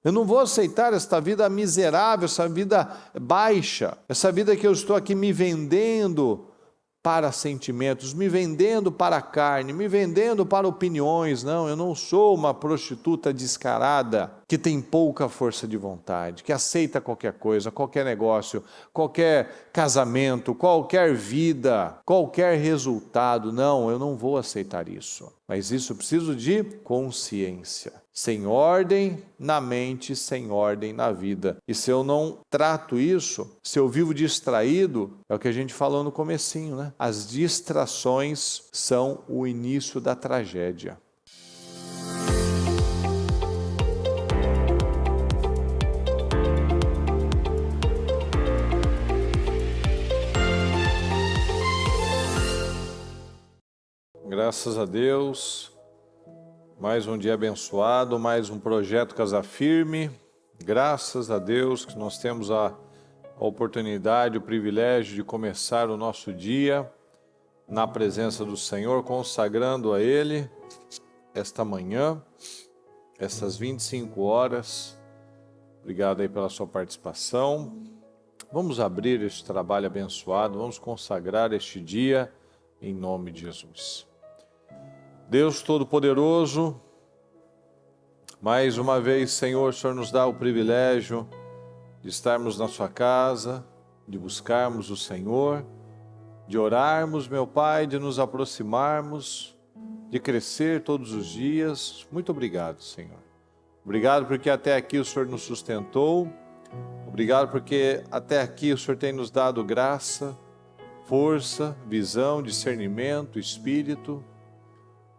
Eu não vou aceitar esta vida miserável, essa vida baixa, essa vida que eu estou aqui me vendendo para sentimentos, me vendendo para a carne, me vendendo para opiniões. Não, eu não sou uma prostituta descarada que tem pouca força de vontade, que aceita qualquer coisa, qualquer negócio, qualquer casamento, qualquer vida, qualquer resultado. Não, eu não vou aceitar isso. Mas isso eu preciso de consciência. Sem ordem na mente, sem ordem na vida. E se eu não trato isso, se eu vivo distraído, é o que a gente falou no comecinho, né? As distrações são o início da tragédia. Graças a Deus, mais um dia abençoado, mais um projeto Casa Firme. Graças a Deus que nós temos a oportunidade, o privilégio de começar o nosso dia na presença do Senhor, consagrando a Ele esta manhã, essas 25 horas. Obrigado aí pela sua participação. Vamos abrir este trabalho abençoado, vamos consagrar este dia em nome de Jesus. Deus Todo-Poderoso, mais uma vez, Senhor, o Senhor nos dá o privilégio de estarmos na sua casa, de buscarmos o Senhor, de orarmos, meu Pai, de nos aproximarmos, de crescer todos os dias. Muito obrigado, Senhor. Obrigado porque até aqui o Senhor nos sustentou. Obrigado porque até aqui o Senhor tem nos dado graça, força, visão, discernimento, espírito.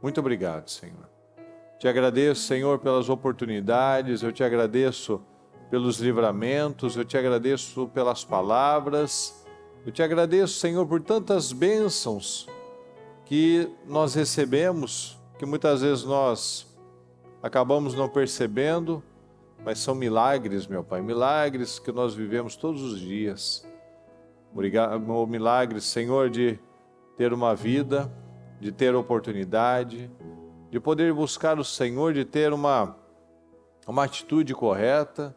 Muito obrigado, Senhor. Te agradeço, Senhor, pelas oportunidades, eu te agradeço pelos livramentos, eu te agradeço pelas palavras, eu te agradeço, Senhor, por tantas bênçãos que nós recebemos, que muitas vezes nós acabamos não percebendo, mas são milagres, meu Pai, milagres que nós vivemos todos os dias. Obrigado, milagres, Senhor, de ter uma vida, de ter oportunidade, de poder buscar o Senhor, de ter uma atitude correta,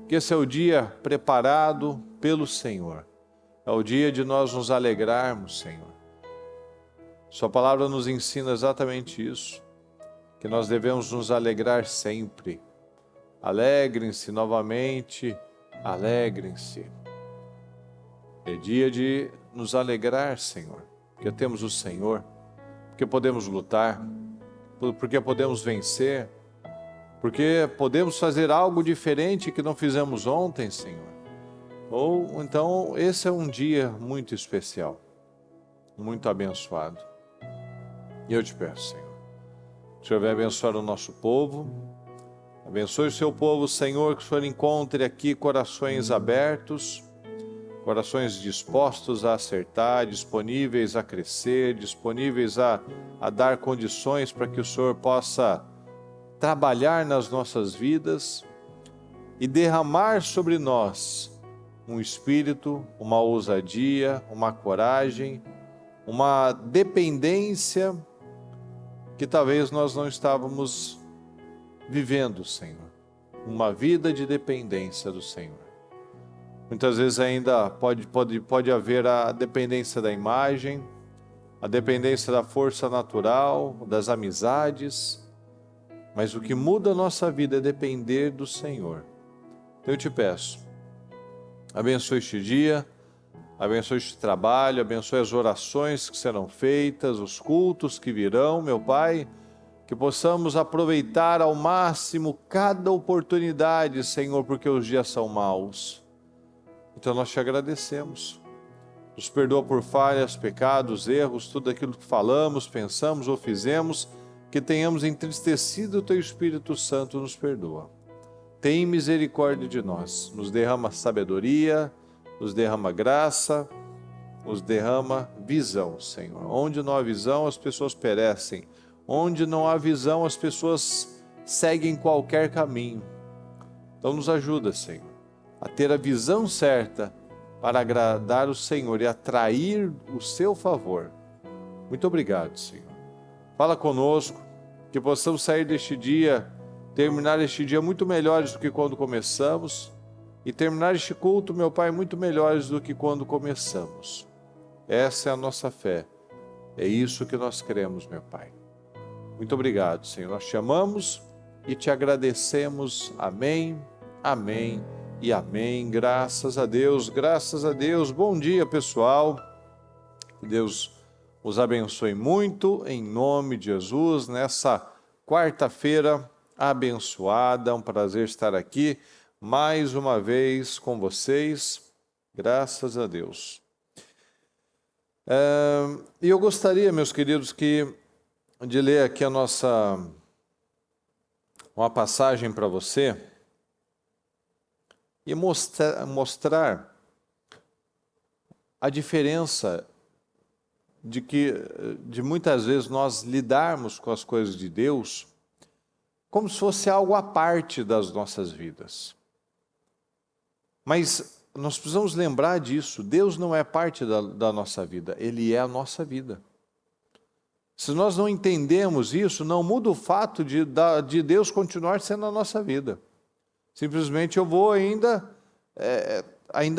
que esse é o dia preparado pelo Senhor. É o dia de nós nos alegrarmos, Senhor. Sua palavra nos ensina exatamente isso, que nós devemos nos alegrar sempre. Alegrem-se novamente, alegrem-se. É dia de nos alegrar, Senhor, porque temos o Senhor, porque podemos lutar, porque podemos vencer, porque podemos fazer algo diferente que não fizemos ontem, Senhor. Ou então esse é um dia muito especial, muito abençoado. E eu te peço, Senhor, que o Senhor venha abençoar o nosso povo, abençoe o seu povo, Senhor, que o Senhor encontre aqui corações abertos, corações dispostos a acertar, disponíveis a crescer, disponíveis a dar condições para que o Senhor possa trabalhar nas nossas vidas e derramar sobre nós um espírito, uma ousadia, uma coragem, uma dependência que talvez nós não estávamos vivendo, Senhor. Uma vida de dependência do Senhor. Muitas vezes ainda pode haver a dependência da imagem, a dependência da força natural, das amizades, mas o que muda a nossa vida é depender do Senhor. Então eu te peço, abençoe este dia, abençoe este trabalho, abençoe as orações que serão feitas, os cultos que virão, meu Pai, que possamos aproveitar ao máximo cada oportunidade, Senhor, porque os dias são maus. Então nós te agradecemos. Nos perdoa por falhas, pecados, erros, tudo aquilo que falamos, pensamos ou fizemos, que tenhamos entristecido o Teu Espírito Santo, nos perdoa. Tem misericórdia de nós, nos derrama sabedoria, nos derrama graça, nos derrama visão, Senhor. Onde não há visão, as pessoas perecem. Onde não há visão, as pessoas seguem qualquer caminho. Então nos ajuda, Senhor, a ter a visão certa para agradar o Senhor e atrair o seu favor. Muito obrigado, Senhor. Fala conosco, que possamos sair deste dia terminar este dia muito melhores do que quando começamos e terminar este culto, meu Pai, muito melhores do que quando começamos. Essa é a nossa fé. É isso que nós queremos, meu Pai. Muito obrigado, Senhor. Nós te amamos e te agradecemos. Amém, amém e amém. Graças a Deus, graças a Deus. Bom dia, pessoal. Que Deus os abençoe muito, em nome de Jesus, nessa quarta-feira abençoada. É um prazer estar aqui mais uma vez com vocês. Graças a Deus. E eu gostaria, meus queridos, de ler aqui uma passagem para você e mostrar a diferença de muitas vezes nós lidarmos com as coisas de Deus como se fosse algo à parte das nossas vidas. Mas nós precisamos lembrar disso. Deus não é parte da nossa vida, Ele é a nossa vida. Se nós não entendemos isso, não muda o fato de Deus continuar sendo a nossa vida. Simplesmente eu vou ainda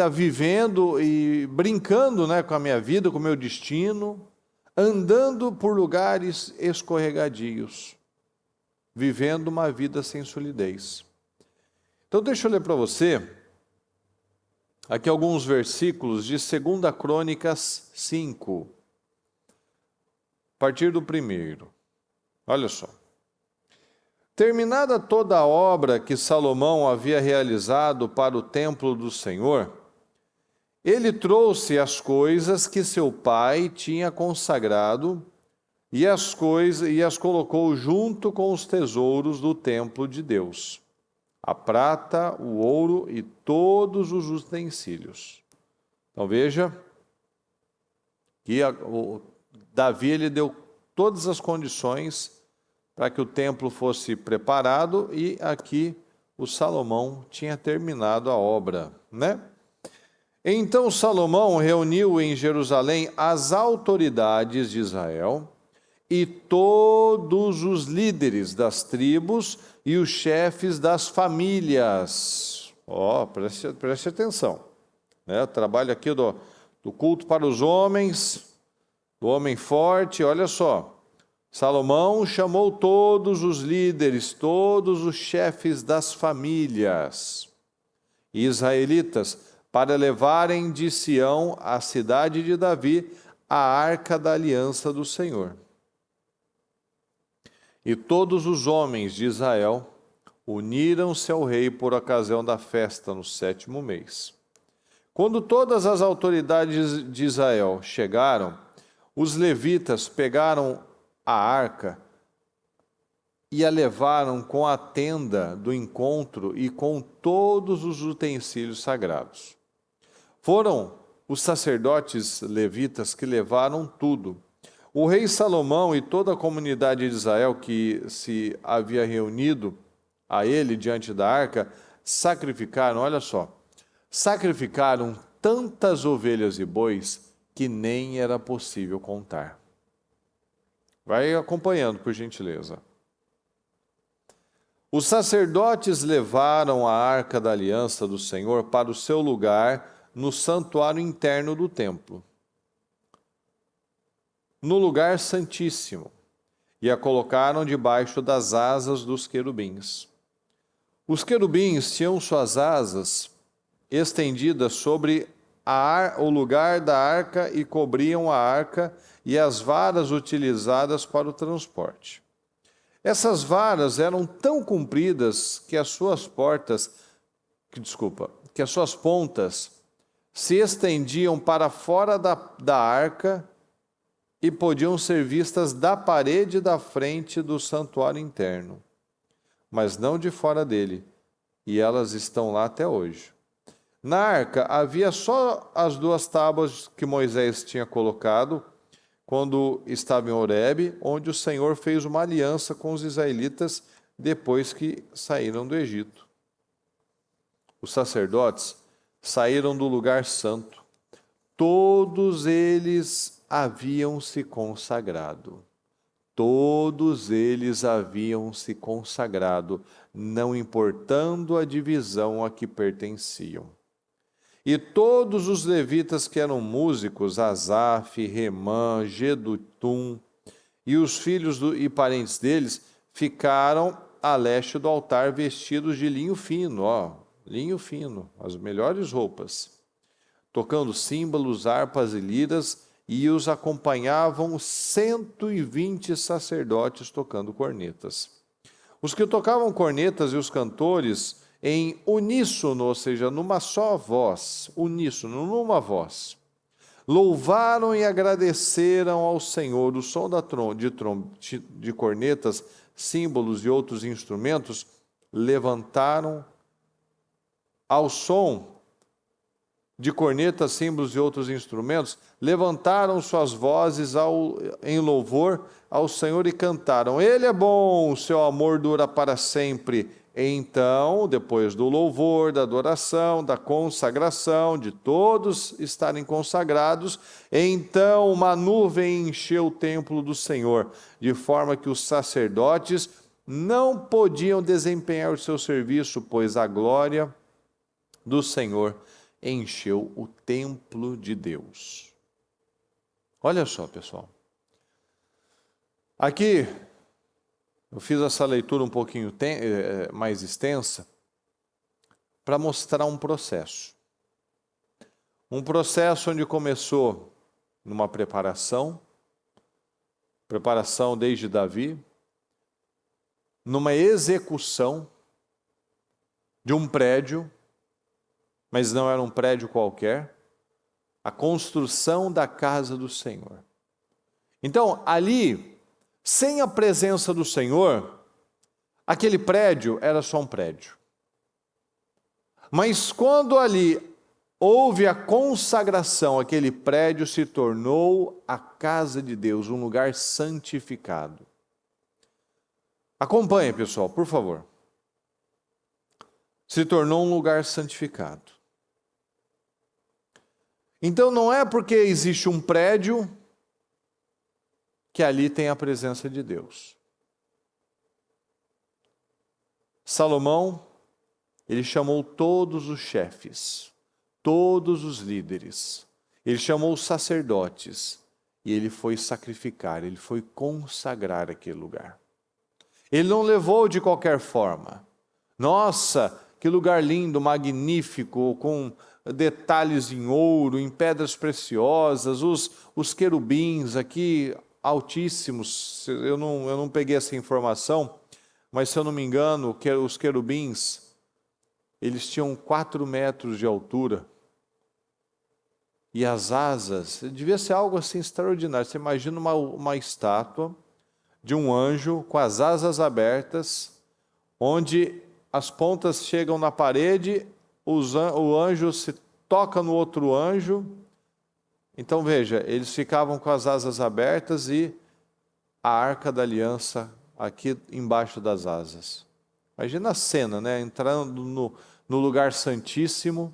vivendo e brincando, né, com a minha vida, com o meu destino, andando por lugares escorregadios, vivendo uma vida sem solidez. Então deixa eu ler para você aqui alguns versículos de 2 Crônicas 5, a partir do 1º. Olha só. Terminada toda a obra que Salomão havia realizado para o templo do Senhor, ele trouxe as coisas que seu pai tinha consagrado e as colocou junto com os tesouros do templo de Deus, a prata, o ouro e todos os utensílios. Então veja que Davi ele deu todas as condições para que o templo fosse preparado, e aqui o Salomão tinha terminado a obra, né? Então Salomão reuniu em Jerusalém as autoridades de Israel e todos os líderes das tribos e os chefes das famílias. Preste atenção, né? O trabalho aqui do culto para os homens, do homem forte, olha só. Salomão chamou todos os líderes, todos os chefes das famílias israelitas para levarem de Sião, a cidade de Davi, a arca da aliança do Senhor. E todos os homens de Israel uniram-se ao rei por ocasião da festa no 7º mês. Quando todas as autoridades de Israel chegaram, os levitas pegaram a arca e a levaram com a tenda do encontro e com todos os utensílios sagrados. Foram os sacerdotes levitas que levaram tudo. O rei Salomão e toda a comunidade de Israel que se havia reunido a ele diante da arca, sacrificaram, olha só, sacrificaram tantas ovelhas e bois que nem era possível contar. Vai acompanhando, por gentileza. Os sacerdotes levaram a arca da aliança do Senhor para o seu lugar no santuário interno do templo, no lugar santíssimo, e a colocaram debaixo das asas dos querubins. Os querubins tinham suas asas estendidas sobre o lugar da arca e cobriam a arca e as varas utilizadas para o transporte. Essas varas eram tão compridas que as suas pontas se estendiam para fora da arca e podiam ser vistas da parede da frente do santuário interno, mas não de fora dele, e elas estão lá até hoje. Na arca havia só as 2 tábuas que Moisés tinha colocado quando estava em Horebe, onde o Senhor fez uma aliança com os israelitas depois que saíram do Egito. Os sacerdotes saíram do lugar santo. Todos eles haviam se consagrado. todos eles haviam se consagrado, não importando a divisão a que pertenciam. E todos os levitas que eram músicos, Asaf, Remã, Jedutum, e os filhos e parentes deles, ficaram a leste do altar vestidos de linho fino, linho fino, as melhores roupas, tocando símbolos, harpas e liras, e os acompanhavam 120 sacerdotes tocando cornetas. Os que tocavam cornetas e os cantores em uníssono, ou seja, numa só voz, uníssono, numa voz, louvaram e agradeceram ao Senhor. O som de cornetas, símbolos e outros instrumentos levantaram ao som de cornetas, símbolos e outros instrumentos, levantaram suas vozes em louvor ao Senhor e cantaram: Ele é bom, o seu amor dura para sempre. Então, depois do louvor, da adoração, da consagração, de todos estarem consagrados, então uma nuvem encheu o templo do Senhor, de forma que os sacerdotes não podiam desempenhar o seu serviço, pois a glória do Senhor encheu o templo de Deus. Olha só, pessoal. Aqui eu fiz essa leitura um pouquinho mais extensa para mostrar um processo. Um processo onde começou numa preparação desde Davi, numa execução de um prédio, mas não era um prédio qualquer, a construção da casa do Senhor. Então, ali, sem a presença do Senhor, aquele prédio era só um prédio. Mas quando ali houve a consagração, aquele prédio se tornou a casa de Deus, um lugar santificado. Acompanhe, pessoal, por favor. Se tornou um lugar santificado. Então não é porque existe um prédio que ali tem a presença de Deus. Salomão, ele chamou todos os chefes, todos os líderes, ele chamou os sacerdotes e ele foi sacrificar, ele foi consagrar aquele lugar. Ele não levou de qualquer forma. Nossa, que lugar lindo, magnífico, com detalhes em ouro, em pedras preciosas, os querubins aqui altíssimos. Eu não peguei essa informação, mas se eu não me engano, os querubins, eles tinham 4 metros de altura. E as asas, devia ser algo assim extraordinário. Você imagina uma estátua de um anjo com as asas abertas, onde as pontas chegam na parede, o anjo se toca no outro anjo. Então veja, eles ficavam com as asas abertas e a arca da aliança aqui embaixo das asas. Imagina a cena, né? Entrando no lugar santíssimo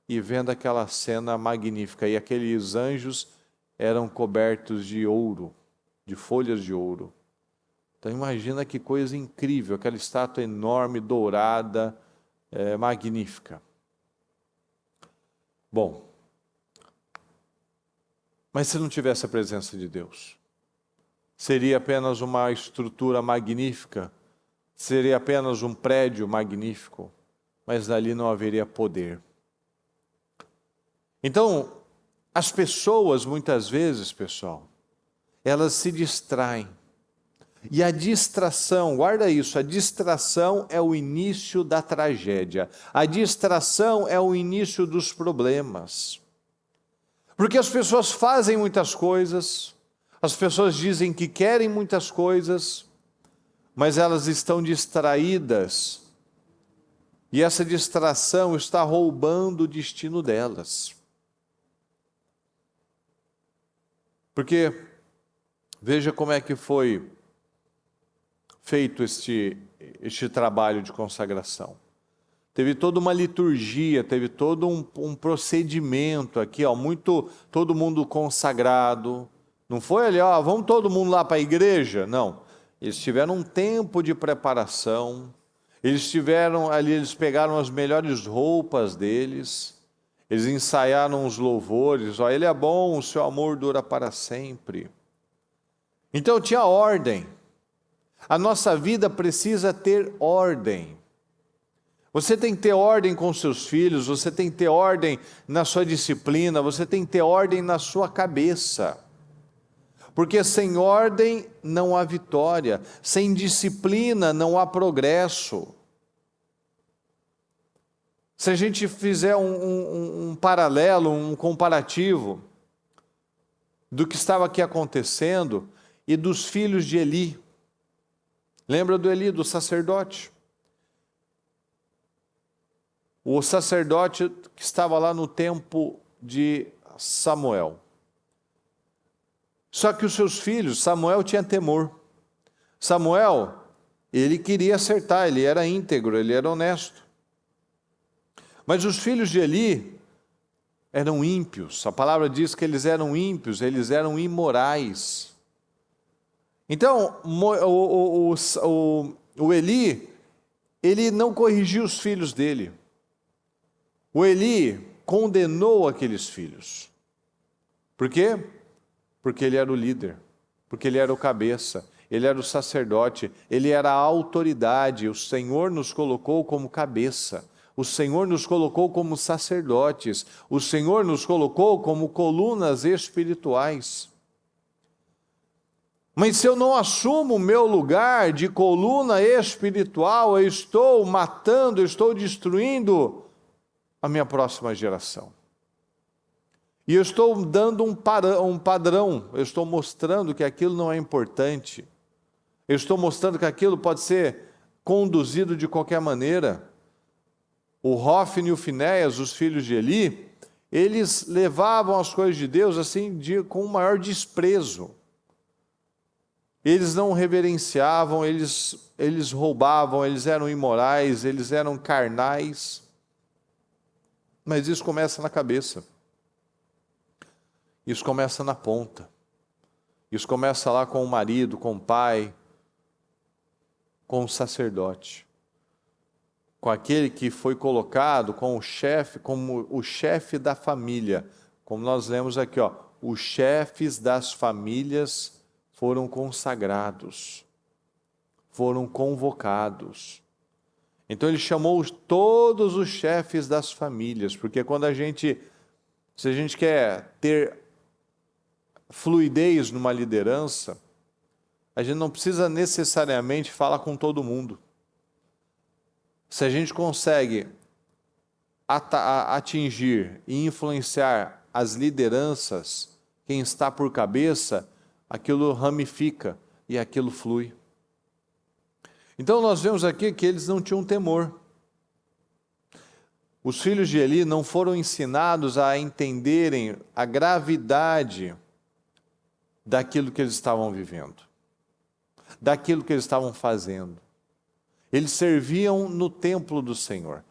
e vendo aquela cena magnífica. E aqueles anjos eram cobertos de ouro, de folhas de ouro. Então imagina que coisa incrível, aquela estátua enorme, dourada, magnífica. Bom, mas se não tivesse a presença de Deus, seria apenas uma estrutura magnífica, seria apenas um prédio magnífico, mas dali não haveria poder. Então, as pessoas muitas vezes, pessoal, elas se distraem. E a distração, guarda isso, a distração é o início da tragédia. A distração é o início dos problemas. Porque as pessoas fazem muitas coisas, as pessoas dizem que querem muitas coisas, mas elas estão distraídas. E essa distração está roubando o destino delas. Porque veja como é que foi feito este trabalho de consagração. Teve toda uma liturgia, teve todo um procedimento aqui, todo mundo consagrado, Não foi ali, ó, vamos todo mundo lá para a igreja. Não. Eles tiveram um tempo de preparação. Eles tiveram ali, eles pegaram as melhores roupas deles. Eles ensaiaram os louvores. Ó, ele é bom, o seu amor dura para sempre. Então tinha ordem. A nossa vida precisa ter ordem. Você tem que ter ordem com seus filhos, você tem que ter ordem na sua disciplina, você tem que ter ordem na sua cabeça. Porque sem ordem não há vitória, sem disciplina não há progresso. Se a gente fizer um paralelo, um comparativo do que estava aqui acontecendo e dos filhos de Eli. Lembra do Eli, do sacerdote? O sacerdote que estava lá no tempo de Samuel. Só que os seus filhos, Samuel tinha temor. Samuel, ele queria acertar, ele era íntegro, ele era honesto. Mas os filhos de Eli eram ímpios. A palavra diz que eles eram ímpios, eles eram imorais. Então, o Eli, ele não corrigiu os filhos dele. O Eli condenou aqueles filhos. Por quê? Porque ele era o líder, porque ele era o cabeça, ele era o sacerdote, ele era a autoridade. O Senhor nos colocou como cabeça, o Senhor nos colocou como sacerdotes, o Senhor nos colocou como colunas espirituais. Mas se eu não assumo o meu lugar de coluna espiritual, eu estou matando, eu estou destruindo a minha próxima geração. E eu estou dando um padrão, eu estou mostrando que aquilo não é importante. Eu estou mostrando que aquilo pode ser conduzido de qualquer maneira. O Hófni e o Finéias, os filhos de Eli, eles levavam as coisas de Deus assim com o maior desprezo. Eles não reverenciavam, eles roubavam, eles eram imorais, eles eram carnais. Mas isso começa na cabeça. Isso começa na ponta. Isso começa lá com o marido, com o pai, com o sacerdote. Com aquele que foi colocado com o chefe, como o chefe da família. Como nós lemos aqui, ó, os chefes das famílias foram consagrados, foram convocados. Então ele chamou todos os chefes das famílias, porque se a gente quer ter fluidez numa liderança, a gente não precisa necessariamente falar com todo mundo. Se a gente consegue atingir e influenciar as lideranças, quem está por cabeça, aquilo ramifica e aquilo flui. Então nós vemos aqui que eles não tinham temor. Os filhos de Eli não foram ensinados a entenderem a gravidade daquilo que eles estavam vivendo, daquilo que eles estavam fazendo. Eles serviam no templo do Senhor.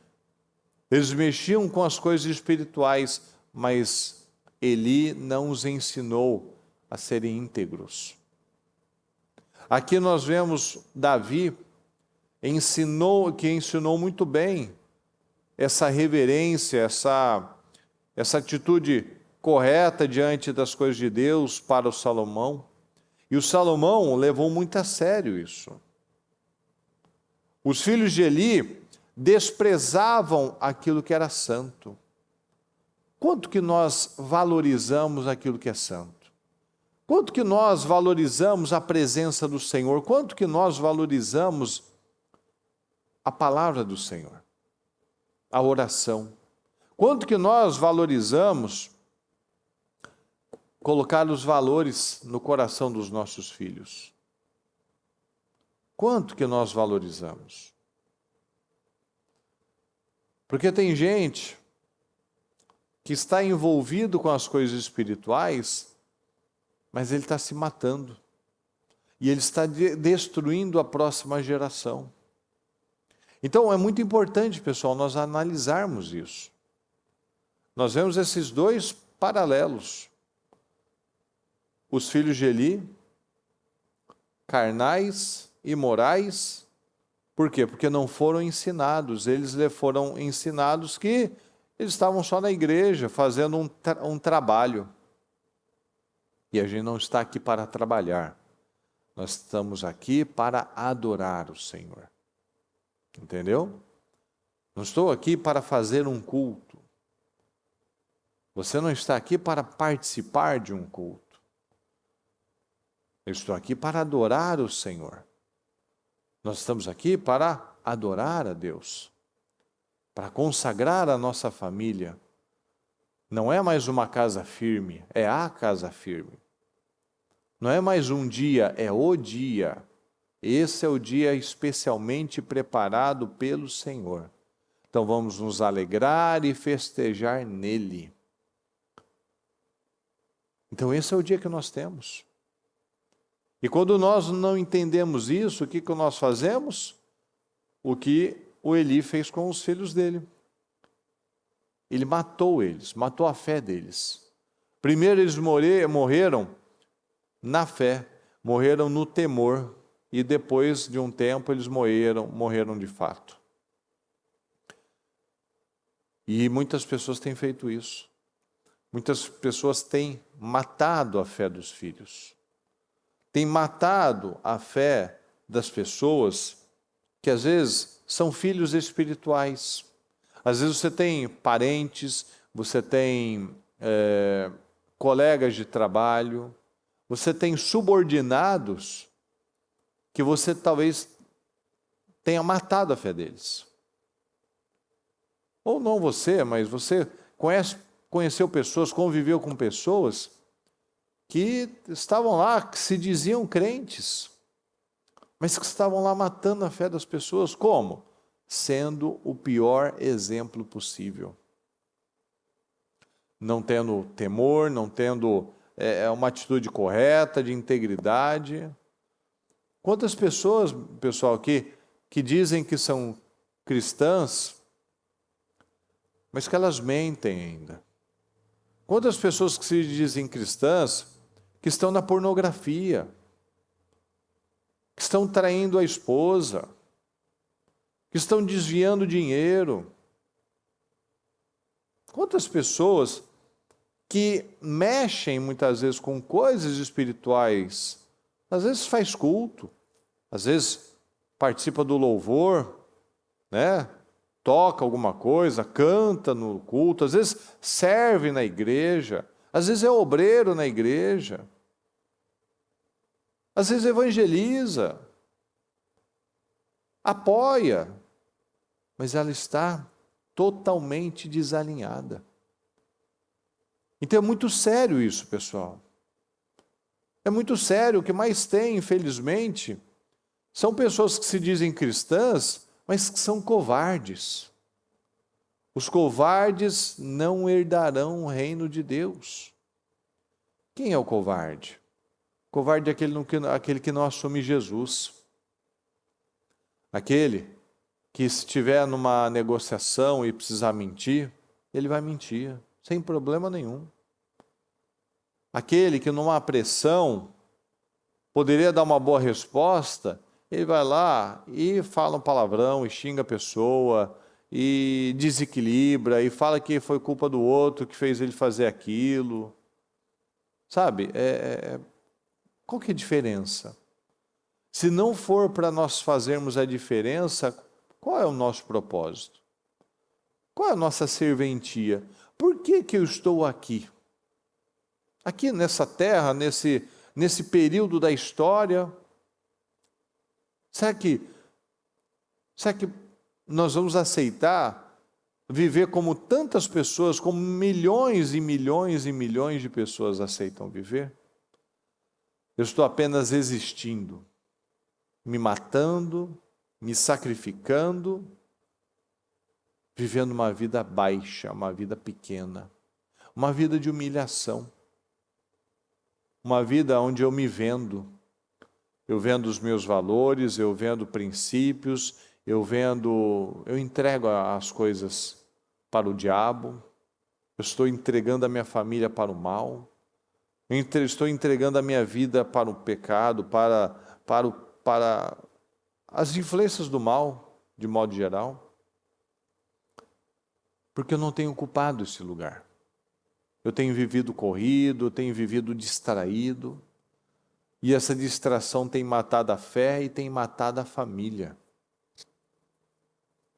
Eles mexiam com as coisas espirituais, mas Eli não os ensinou a serem íntegros. Aqui nós vemos Davi que ensinou muito bem essa reverência, essa atitude correta diante das coisas de Deus para o Salomão. E o Salomão levou muito a sério isso. Os filhos de Eli desprezavam aquilo que era santo. Quanto que nós valorizamos aquilo que é santo? Quanto que nós valorizamos a presença do Senhor? Quanto que nós valorizamos a palavra do Senhor? A oração? Quanto que nós valorizamos colocar os valores no coração dos nossos filhos? Quanto que nós valorizamos? Porque tem gente que está envolvido com as coisas espirituais, mas ele está se matando. E ele está destruindo a próxima geração. Então é muito importante, pessoal, nós analisarmos isso. Nós vemos esses dois paralelos. os filhos de Eli, carnais, imorais. Por quê? Porque não foram ensinados. Eles foram ensinados que eles estavam só na igreja, fazendo um trabalho. E a gente não está aqui para trabalhar. Nós estamos aqui para adorar o Senhor. Entendeu? Não estou aqui para fazer um culto. Você não está aqui para participar de um culto. Eu estou aqui para adorar o Senhor. Nós estamos aqui para adorar a Deus, para consagrar a nossa família. Não é mais uma casa firme, é a casa firme. Não é mais um dia, é o dia. Esse é o dia especialmente preparado pelo Senhor. Então vamos nos alegrar e festejar nele. Então esse é o dia que nós temos. E quando nós não entendemos isso, o que nós fazemos? O que o Eli fez com os filhos dele. Ele matou eles, matou a fé deles. Primeiro eles morreram na fé, morreram no temor, e depois de um tempo eles morreram de fato. E muitas pessoas têm feito isso. Muitas pessoas têm matado a fé dos filhos. Têm matado a fé das pessoas que às vezes são filhos espirituais. Às vezes você tem parentes, você tem colegas de trabalho, você tem subordinados que você talvez tenha matado a fé deles. Ou não você, mas você conheceu pessoas, conviveu com pessoas que estavam lá, que se diziam crentes, mas que estavam lá matando a fé das pessoas. Como? Sendo o pior exemplo possível. Não tendo temor, não tendo uma atitude correta, de integridade. Quantas pessoas, pessoal, que dizem que são cristãs, mas que elas mentem ainda. Quantas pessoas que se dizem cristãs, que estão na pornografia, que estão traindo a esposa, que estão desviando dinheiro. Quantas pessoas que mexem muitas vezes com coisas espirituais, às vezes faz culto, às vezes participa do louvor, né? Toca alguma coisa, canta no culto, às vezes serve na igreja, às vezes é obreiro na igreja, às vezes evangeliza, apoia, mas ela está totalmente desalinhada. Então é muito sério isso, pessoal. É muito sério. O que mais tem, infelizmente, são pessoas que se dizem cristãs, mas que são covardes. Os covardes não herdarão o reino de Deus. Quem é o covarde? O covarde é aquele que não assume Jesus. Aquele que, se estiver numa negociação e precisar mentir, ele vai mentir, sem problema nenhum. Aquele que numa pressão poderia dar uma boa resposta, ele vai lá e fala um palavrão, e xinga a pessoa, e desequilibra, e fala que foi culpa do outro que fez ele fazer aquilo. Sabe, qual que é a diferença? Se não for para nós fazermos a diferença, qual é o nosso propósito? Qual é a nossa serventia? Por que eu estou aqui? Aqui nessa terra, nesse período da história, será que nós vamos aceitar viver como tantas pessoas, como milhões e milhões e milhões de pessoas aceitam viver? Eu estou apenas existindo, me matando, me sacrificando, vivendo uma vida baixa, uma vida pequena, uma vida de humilhação, uma vida onde eu me vendo. Eu vendo os meus valores, eu vendo princípios, eu entrego as coisas para o diabo, eu estou entregando a minha família para o mal, Estou entregando a minha vida para o pecado, para as influências do mal, de modo geral, porque eu não tenho ocupado esse lugar. Eu tenho vivido corrido, eu tenho vivido distraído, e essa distração tem matado a fé e tem matado a família.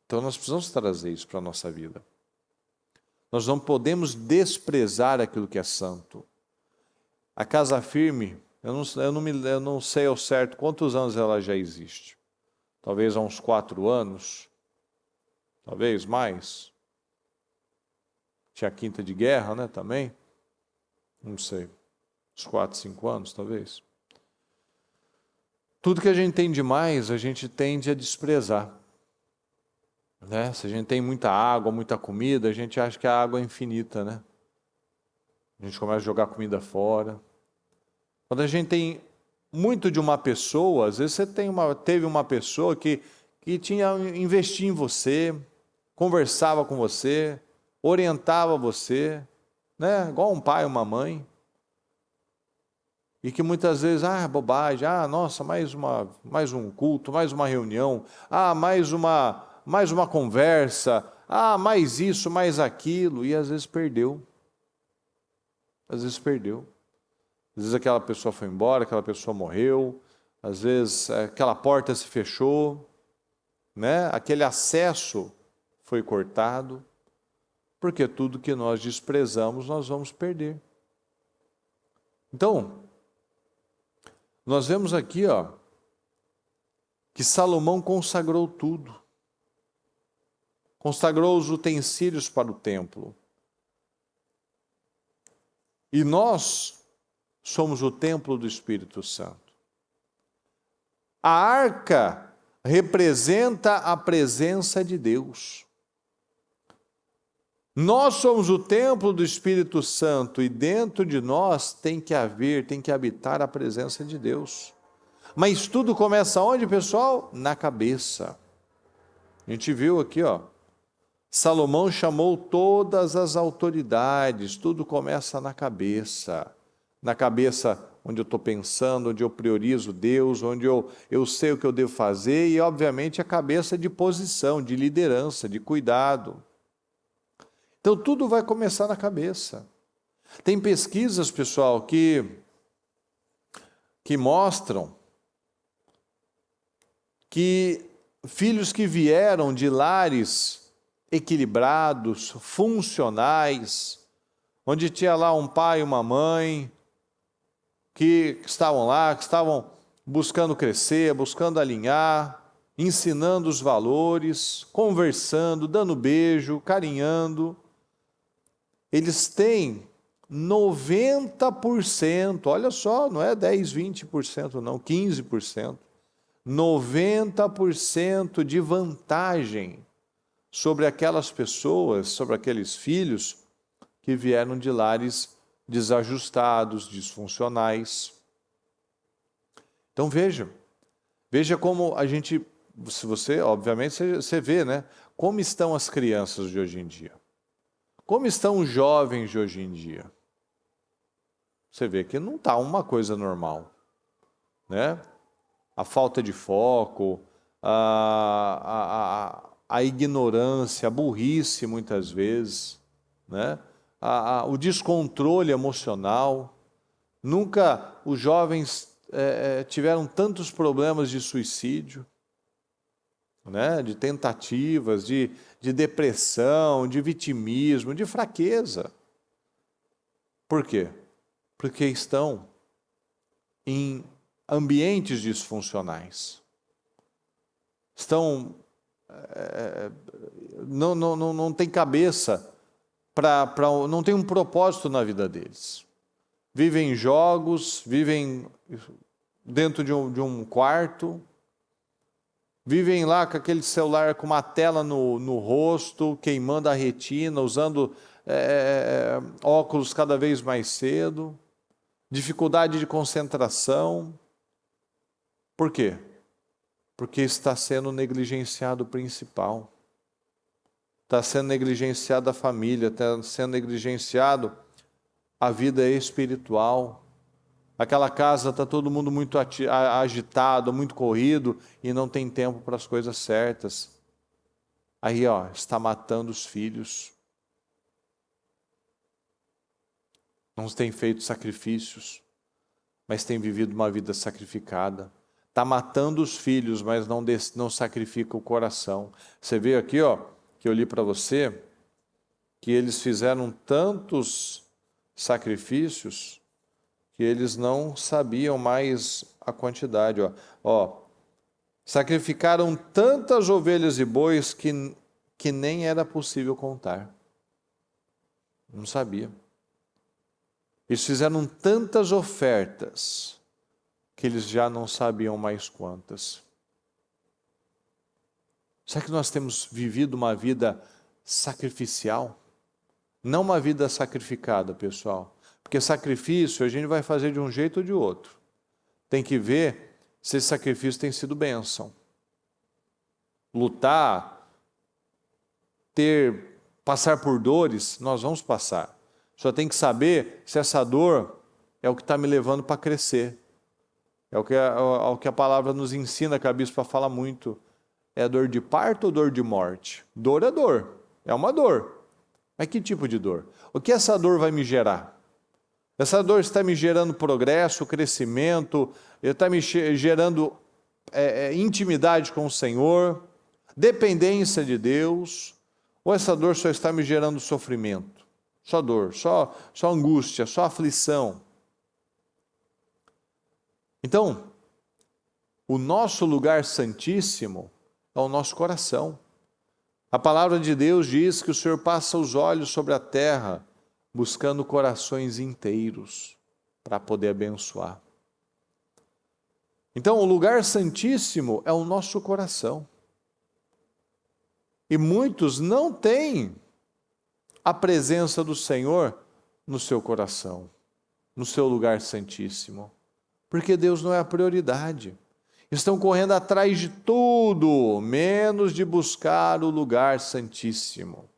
Então nós precisamos trazer isso para a nossa vida. Nós não podemos desprezar aquilo que é santo. A Casa Firme, eu não sei ao certo quantos anos ela já existe. Talvez há uns 4 anos, talvez mais. Tinha a Quinta de Guerra, né, também. Não sei, uns 4, 5 anos, talvez. Tudo que a gente tem demais, a gente tende a desprezar. Né? Se a gente tem muita água, muita comida, a gente acha que a água é infinita, né? A gente começa a jogar comida fora. Quando a gente tem muito de uma pessoa, às vezes você teve uma pessoa que investia em você, conversava com você, orientava você, né? Igual um pai, uma mãe. E que muitas vezes, bobagem, nossa, mais um culto, mais uma reunião, mais uma conversa, mais isso, mais aquilo, e às vezes perdeu. Às vezes perdeu. Às vezes aquela pessoa foi embora, aquela pessoa morreu, às vezes aquela porta se fechou, né? Aquele acesso foi cortado, porque tudo que nós desprezamos nós vamos perder. Então, nós vemos aqui, que Salomão consagrou tudo. Consagrou os utensílios para o templo. E nós somos o templo do Espírito Santo. A arca representa a presença de Deus. Nós somos o templo do Espírito Santo e dentro de nós tem que habitar a presença de Deus. Mas tudo começa onde, pessoal? Na cabeça. A gente viu aqui, Salomão chamou todas as autoridades, tudo começa na cabeça. Na cabeça onde eu estou pensando, onde eu priorizo Deus, onde eu sei o que eu devo fazer e, obviamente, a cabeça de posição, de liderança, de cuidado. Então, tudo vai começar na cabeça. Tem pesquisas, pessoal, que mostram que filhos que vieram de lares equilibrados, funcionais, onde tinha lá um pai e uma mãe, que estavam lá, que estavam buscando crescer, buscando alinhar, ensinando os valores, conversando, dando beijo, carinhando. Eles têm 90%, olha só, não é 10, 20% não, 15%, 90% de vantagem sobre aquelas pessoas, sobre aqueles filhos que vieram de lares desajustados, disfuncionais. Então veja como a gente, se você, obviamente, você vê, né? Como estão as crianças de hoje em dia. Como estão os jovens de hoje em dia? Você vê que não está uma coisa normal, né? A falta de foco, a ignorância, a burrice muitas vezes, né? O descontrole emocional. Nunca os jovens tiveram tantos problemas de suicídio, né? De tentativas, de depressão, de vitimismo, de fraqueza. Por quê? Porque estão em ambientes disfuncionais. Estão... não tem cabeça, não tem um propósito na vida deles. Vivem em jogos, vivem dentro de um quarto, vivem lá com aquele celular com uma tela no rosto, queimando a retina, usando óculos cada vez mais cedo, dificuldade de concentração. Por quê? Porque está sendo negligenciado o principal. Está sendo negligenciada a família, está sendo negligenciado a vida espiritual. Aquela casa está todo mundo muito agitado, muito corrido e não tem tempo para as coisas certas. Aí, está matando os filhos. Não tem feito sacrifícios, mas tem vivido uma vida sacrificada. Está matando os filhos, mas não sacrifica o coração. Você vê aqui, que eu li para você, que eles fizeram tantos sacrifícios que eles não sabiam mais a quantidade. Sacrificaram tantas ovelhas e bois que nem era possível contar. Não sabia. Eles fizeram tantas ofertas que eles já não sabiam mais quantas. Será que nós temos vivido uma vida sacrificial? Não uma vida sacrificada, pessoal. Porque sacrifício a gente vai fazer de um jeito ou de outro. Tem que ver se esse sacrifício tem sido bênção. Lutar, passar por dores, nós vamos passar. Só tem que saber se essa dor é o que está me levando para crescer. É o que a palavra nos ensina, que a bispa fala muito. É dor de parto ou dor de morte? Dor é dor, é uma dor. Mas que tipo de dor? O que essa dor vai me gerar? Essa dor está me gerando progresso, crescimento, está me gerando intimidade com o Senhor, dependência de Deus, ou essa dor só está me gerando sofrimento? Só dor, só angústia, só aflição. Então, o nosso lugar santíssimo é o nosso coração. A palavra de Deus diz que o Senhor passa os olhos sobre a terra, buscando corações inteiros para poder abençoar. Então, o lugar santíssimo é o nosso coração. E muitos não têm a presença do Senhor no seu coração, no seu lugar santíssimo, porque Deus não é a prioridade. Estão correndo atrás de tudo, menos de buscar o lugar santíssimo.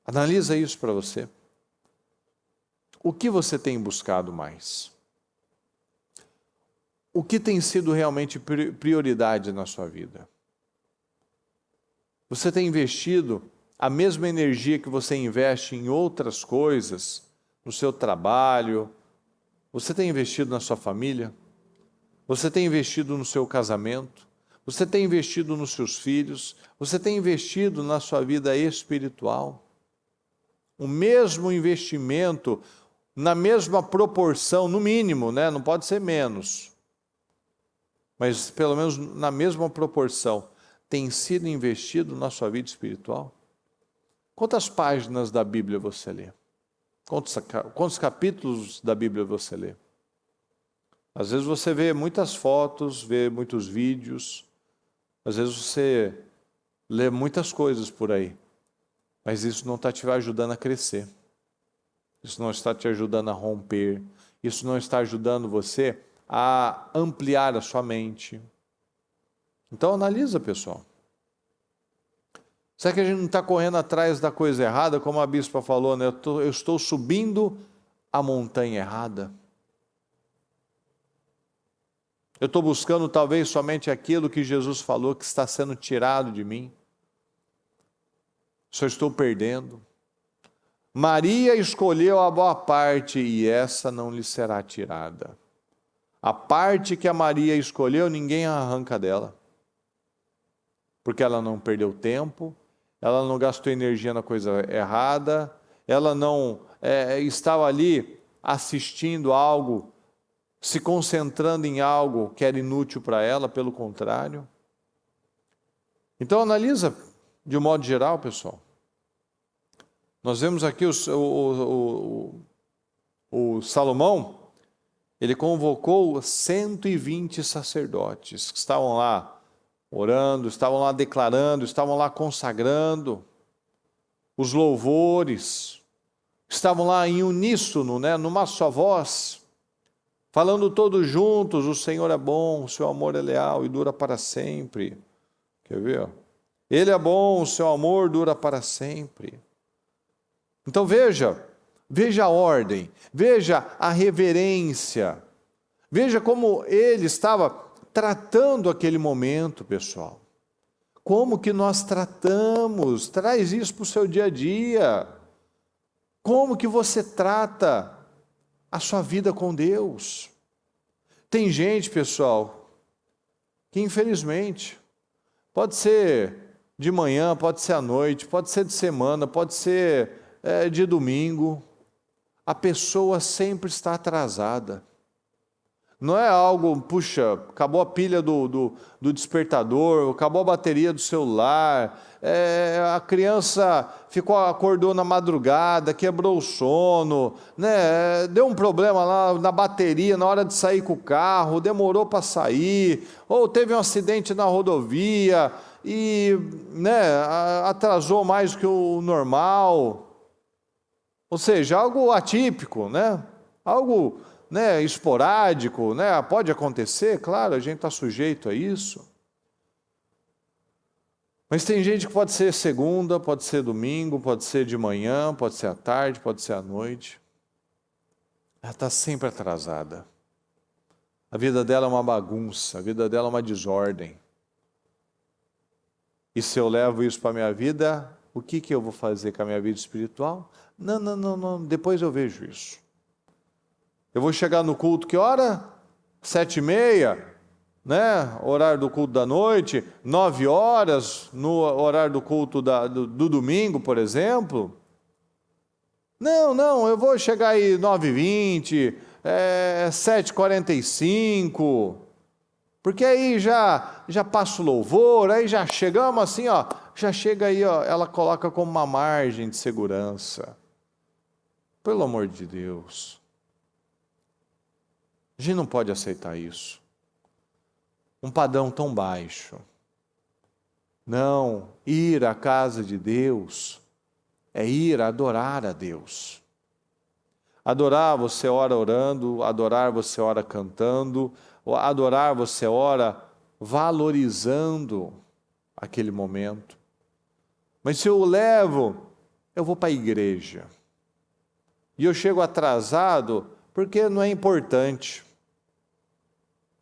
Analisa isso para você. O que você tem buscado mais? O que tem sido realmente prioridade na sua vida? Você tem investido a mesma energia que você investe em outras coisas, no seu trabalho? Você tem investido na sua família? Você tem investido no seu casamento? Você tem investido nos seus filhos? Você tem investido na sua vida espiritual? O mesmo investimento, na mesma proporção, no mínimo, né? Não pode ser menos, mas pelo menos na mesma proporção, tem sido investido na sua vida espiritual? Quantas páginas da Bíblia você lê? Quantos capítulos da Bíblia você lê? Às vezes você vê muitas fotos, vê muitos vídeos, às vezes você lê muitas coisas por aí, mas isso não está te ajudando a crescer, isso não está te ajudando a romper, isso não está ajudando você a ampliar a sua mente. Então analisa, pessoal. Será que a gente não está correndo atrás da coisa errada, como a bispa falou, né? Eu estou subindo a montanha errada. Eu estou buscando talvez somente aquilo que Jesus falou que está sendo tirado de mim. Só estou perdendo. Maria escolheu a boa parte e essa não lhe será tirada. A parte que a Maria escolheu, ninguém arranca dela. Porque ela não perdeu tempo, ela não gastou energia na coisa errada, ela não estava ali assistindo algo, se concentrando em algo que era inútil para ela, pelo contrário. Então analisa de um modo geral, pessoal. Nós vemos aqui o Salomão, ele convocou 120 sacerdotes que estavam lá orando, estavam lá declarando, estavam lá consagrando os louvores, estavam lá em uníssono, né, numa só voz, falando todos juntos: o Senhor é bom, o seu amor é leal e dura para sempre. Quer ver? Ele é bom, o seu amor dura para sempre. Então veja, Veja a ordem, veja a reverência, veja como ele estava tratando aquele momento, pessoal. Como que nós tratamos? Traz isso para o seu dia a dia. Como que você trata a sua vida com Deus? Tem gente, pessoal, que infelizmente, pode ser de manhã, pode ser à noite, pode ser de semana, pode ser de domingo, a pessoa sempre está atrasada. Não é algo, puxa, acabou a pilha do despertador, acabou a bateria do celular, a criança acordou na madrugada, quebrou o sono, né? Deu um problema lá na bateria na hora de sair com o carro, demorou para sair, ou teve um acidente na rodovia e, né, atrasou mais do que o normal. Ou seja, algo atípico, né? Algo, né, esporádico, né? Pode acontecer, claro, a gente está sujeito a isso. Mas tem gente que pode ser segunda, pode ser domingo, pode ser de manhã, pode ser à tarde, pode ser à noite. Ela está sempre atrasada. A vida dela é uma bagunça, a vida dela é uma desordem. E se eu levo isso para a minha vida, o que eu vou fazer com a minha vida espiritual? Não, depois eu vejo isso. Eu vou chegar no culto, que hora? 7h30, né? Horário do culto da noite, 9 horas, no horário do culto do domingo, por exemplo. Não, eu vou chegar aí 9h20, 7h45, porque aí já passa o louvor, aí já chegamos assim, ó, já chega aí, ó, ela coloca como uma margem de segurança. Pelo amor de Deus. A gente não pode aceitar isso. Um padrão tão baixo. Não, ir à casa de Deus é ir adorar a Deus. Adorar, você ora orando, adorar, você ora cantando, adorar, você ora valorizando aquele momento. Mas se eu vou para a igreja. E eu chego atrasado porque não é importante.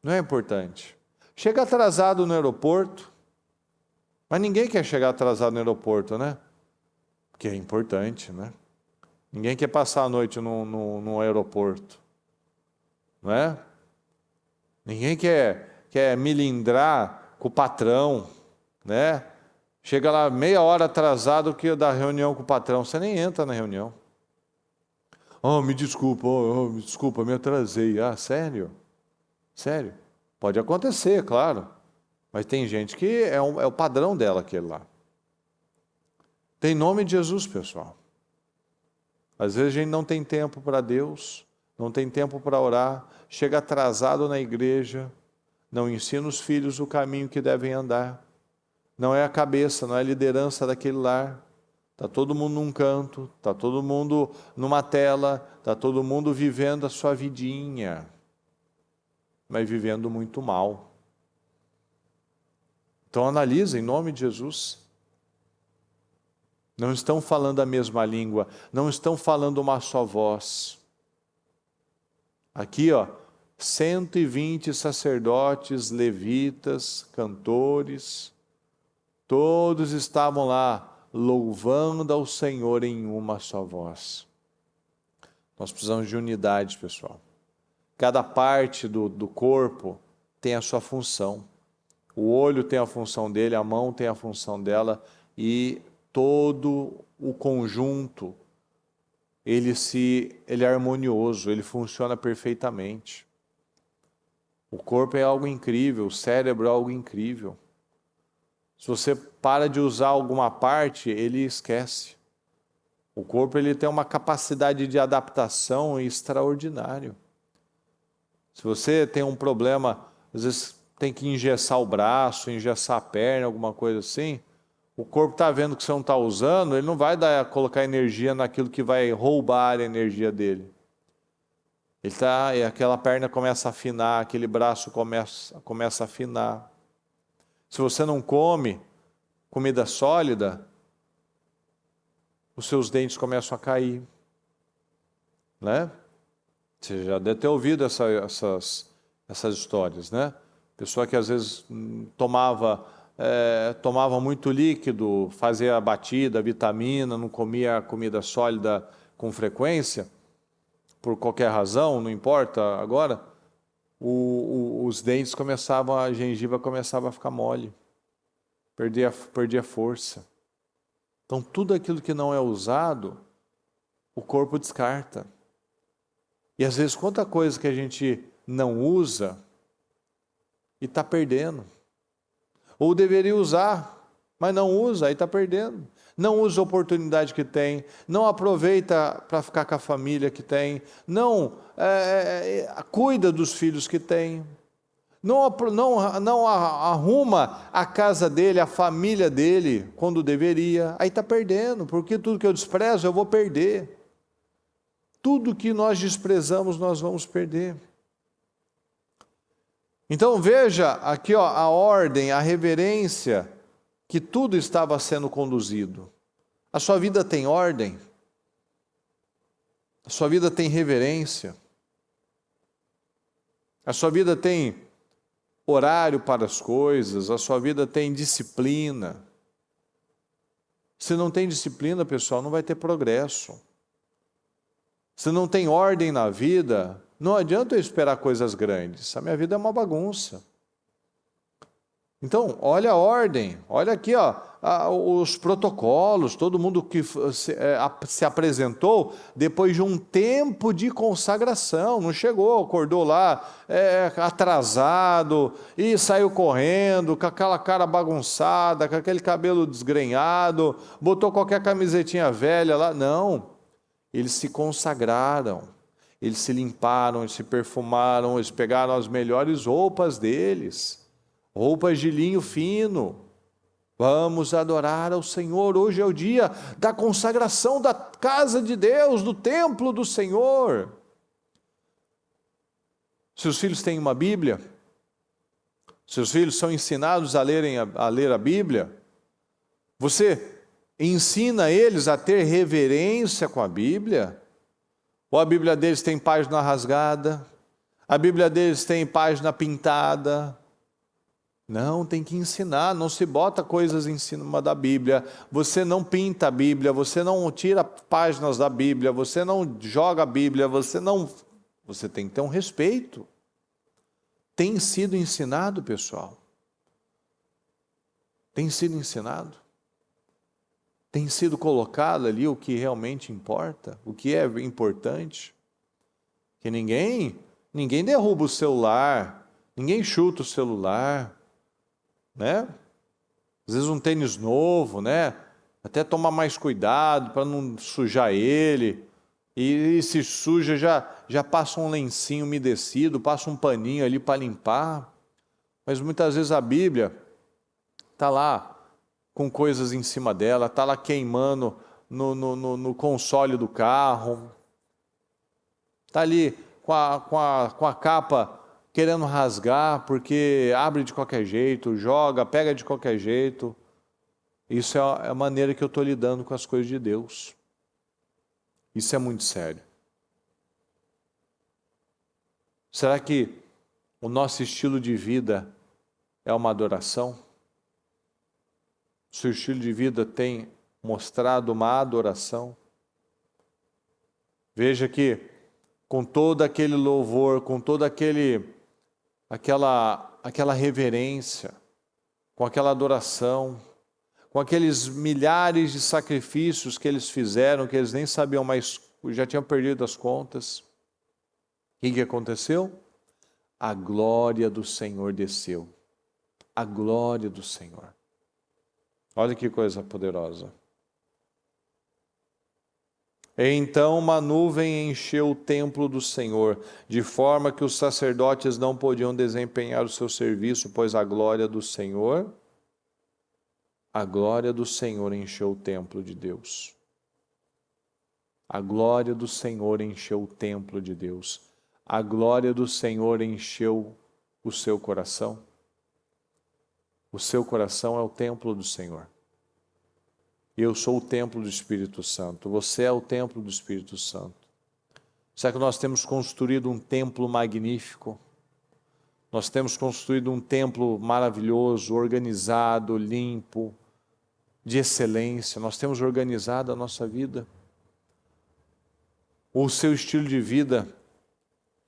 Não é importante. Chega atrasado no aeroporto, mas ninguém quer chegar atrasado no aeroporto, né? Porque é importante, né? Ninguém quer passar a noite no aeroporto, não é? Ninguém quer milindrar com o patrão, né? Chega lá meia hora atrasado que da reunião com o patrão, você nem entra na reunião. Oh, me desculpa, me atrasei. Ah, sério? Sério? Pode acontecer, claro. Mas tem gente que é o padrão dela, aquele lá. Tem nome de Jesus, pessoal. Às vezes a gente não tem tempo para Deus, não tem tempo para orar, chega atrasado na igreja, não ensina os filhos o caminho que devem andar. Não é a cabeça, não é a liderança daquele lar. Está todo mundo num canto, está todo mundo numa tela, está todo mundo vivendo a sua vidinha, mas vivendo muito mal. Então analisa em nome de Jesus. Não estão falando a mesma língua, não estão falando uma só voz. Aqui, ó, 120 sacerdotes, levitas, cantores, todos estavam lá louvando ao Senhor em uma só voz. Nós precisamos de unidade, pessoal. Cada parte do corpo tem a sua função. O olho tem a função dele, a mão tem a função dela, e todo o conjunto, ele é harmonioso, ele funciona perfeitamente. O corpo é algo incrível, o cérebro é algo incrível. Se você para de usar alguma parte, ele esquece. O corpo ele tem uma capacidade de adaptação extraordinária. Se você tem um problema, às vezes tem que engessar o braço, engessar a perna, alguma coisa assim, o corpo está vendo que você não está usando, ele não vai colocar energia naquilo que vai roubar a energia dele. Aquela perna começa a afinar, aquele braço começa a afinar. Se você não come comida sólida, os seus dentes começam a cair. né? Você já deve ter ouvido essas histórias, né? Pessoa que às vezes tomava muito líquido, fazia batida, vitamina, não comia comida sólida com frequência, por qualquer razão, não importa agora, os dentes começavam, a gengiva começava a ficar mole, perdia força. Então tudo aquilo que não é usado, o corpo descarta. E às vezes quanta coisa que a gente não usa e está perdendo. Ou deveria usar, mas não usa, aí está perdendo. Não usa a oportunidade que tem, não aproveita para ficar com a família que tem, não cuida dos filhos que tem, não arruma a casa dele, a família dele, quando deveria, aí está perdendo, porque tudo que eu desprezo eu vou perder. Tudo que nós desprezamos nós vamos perder. Então veja aqui a ordem, a reverência, que tudo estava sendo conduzido. A sua vida tem ordem? A sua vida tem reverência? A sua vida tem horário para as coisas? A sua vida tem disciplina? Se não tem disciplina, pessoal, não vai ter progresso. Se não tem ordem na vida, não adianta eu esperar coisas grandes. A minha vida é uma bagunça. Então, olha a ordem, olha aqui os protocolos, todo mundo que se apresentou depois de um tempo de consagração, não chegou, acordou lá atrasado e saiu correndo, com aquela cara bagunçada, com aquele cabelo desgrenhado, botou qualquer camisetinha velha lá, não, eles se consagraram, eles se limparam, eles se perfumaram, eles pegaram as melhores roupas deles, roupas de linho fino. Vamos adorar ao Senhor. Hoje é o dia da consagração da casa de Deus, do templo do Senhor. Seus filhos têm uma Bíblia? Seus filhos são ensinados a ler a Bíblia? Você ensina eles a ter reverência com a Bíblia? Ou a Bíblia deles tem página rasgada? A Bíblia deles tem página pintada? Não, tem que ensinar, não se bota coisas em cima da Bíblia, você não pinta a Bíblia, você não tira páginas da Bíblia, você não joga a Bíblia, você tem que ter um respeito. Tem sido ensinado, pessoal? Tem sido ensinado? Tem sido colocado ali o que realmente importa, o que é importante? Que ninguém derruba o celular, ninguém chuta o celular, né? Às vezes um tênis novo, né? Até tomar mais cuidado para não sujar ele. E se suja, já passa um lencinho umedecido, passa um paninho ali para limpar. Mas muitas vezes a Bíblia está lá com coisas em cima dela, está lá queimando no console do carro. Está ali com a capa querendo rasgar, porque abre de qualquer jeito, joga, pega de qualquer jeito. Isso é a maneira que eu estou lidando com as coisas de Deus. Isso é muito sério. Será que o nosso estilo de vida é uma adoração? O seu estilo de vida tem mostrado uma adoração? Veja que com todo aquele louvor, com toda aquela reverência, com aquela adoração, com aqueles milhares de sacrifícios que eles fizeram, que eles nem sabiam mais, já tinham perdido as contas. O que aconteceu? A glória do Senhor desceu. A glória do Senhor. Olha que coisa poderosa. Então uma nuvem encheu o templo do Senhor, de forma que os sacerdotes não podiam desempenhar o seu serviço, pois a glória do Senhor encheu o templo de Deus. A glória do Senhor encheu o templo de Deus. A glória do Senhor encheu o seu coração. O seu coração é o templo do Senhor. Eu sou o templo do Espírito Santo. Você é o templo do Espírito Santo. Será que nós temos construído um templo magnífico? Nós temos construído um templo maravilhoso, organizado, limpo, de excelência. Nós temos organizado a nossa vida. O seu estilo de vida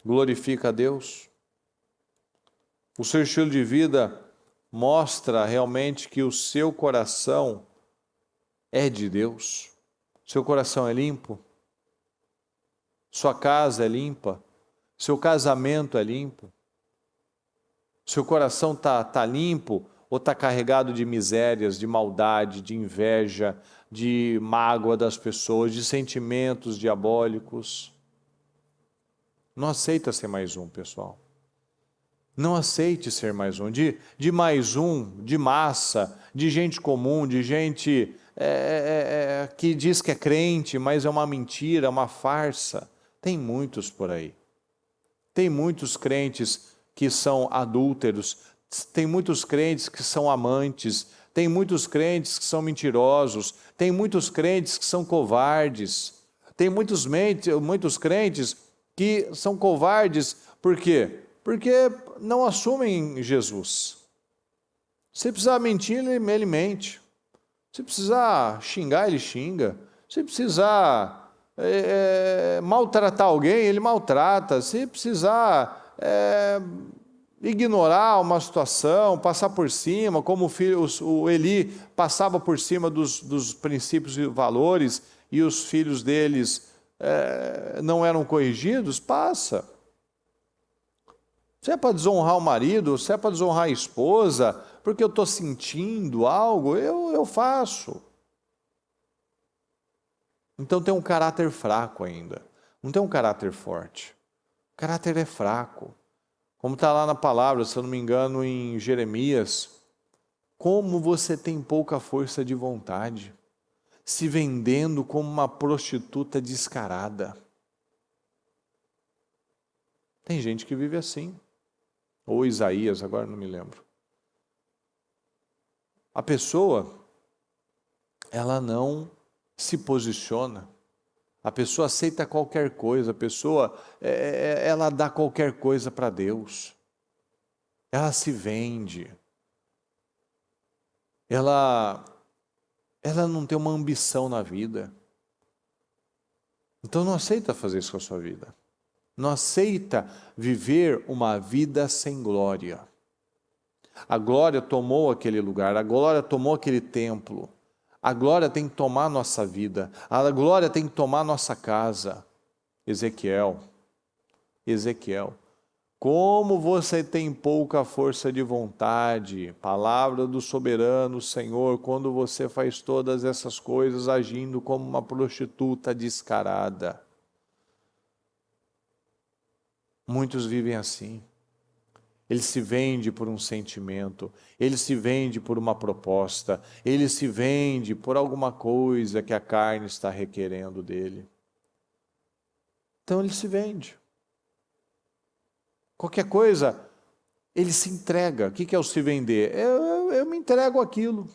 glorifica a Deus? O seu estilo de vida mostra realmente que o seu coração é de Deus? Seu coração é limpo? Sua casa é limpa? Seu casamento é limpo? Seu coração está limpo ou está carregado de misérias, de maldade, de inveja, de mágoa das pessoas, de sentimentos diabólicos? Não aceita ser mais um, pessoal. Não aceite ser mais um, de mais um, de massa, de gente comum, de gente que diz que é crente, mas é uma mentira, uma farsa. Tem muitos por aí. Tem muitos crentes que são adúlteros, tem muitos crentes que são amantes, tem muitos crentes que são mentirosos, tem muitos crentes que são covardes, tem muitos crentes que são covardes, por quê? Porque não assumem Jesus. Se precisar mentir, ele mente. Se precisar xingar, ele xinga. Se precisar maltratar alguém, ele maltrata. Se precisar ignorar uma situação, passar por cima, como o Eli passava por cima dos princípios e valores, e os filhos deles não eram corrigidos, passa. Se é para desonrar o marido, se é para desonrar a esposa, porque eu estou sentindo algo, eu faço. Então tem um caráter fraco ainda, não tem um caráter forte. O caráter é fraco. Como está lá na palavra, se eu não me engano, em Jeremias, como você tem pouca força de vontade, se vendendo como uma prostituta descarada. Tem gente que vive assim. Ou Isaías, agora não me lembro. A pessoa, ela não se posiciona. A pessoa aceita qualquer coisa, a pessoa, ela dá qualquer coisa para Deus. Ela se vende. Ela não tem uma ambição na vida. Então não aceita fazer isso com a sua vida. Não aceita viver uma vida sem glória. A glória tomou aquele lugar, a glória tomou aquele templo. A glória tem que tomar a nossa vida, a glória tem que tomar a nossa casa. Ezequiel, como você tem pouca força de vontade, palavra do soberano Senhor, quando você faz todas essas coisas agindo como uma prostituta descarada. Muitos vivem assim. Ele se vende por um sentimento, ele se vende por uma proposta, ele se vende por alguma coisa que a carne está requerendo dele. Então ele se vende. Qualquer coisa, ele se entrega. O que é o se vender? Eu me entrego àquilo.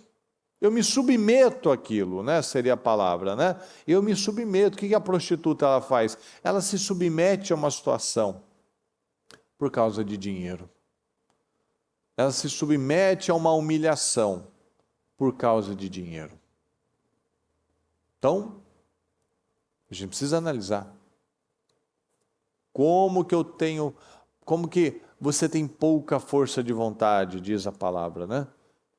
Eu me submeto àquilo, né? Seria a palavra, né? Eu me submeto. O que a prostituta ela faz? Ela se submete a uma situação por causa de dinheiro. Ela se submete a uma humilhação por causa de dinheiro. Então, a gente precisa analisar. Como que você tem pouca força de vontade, diz a palavra, né?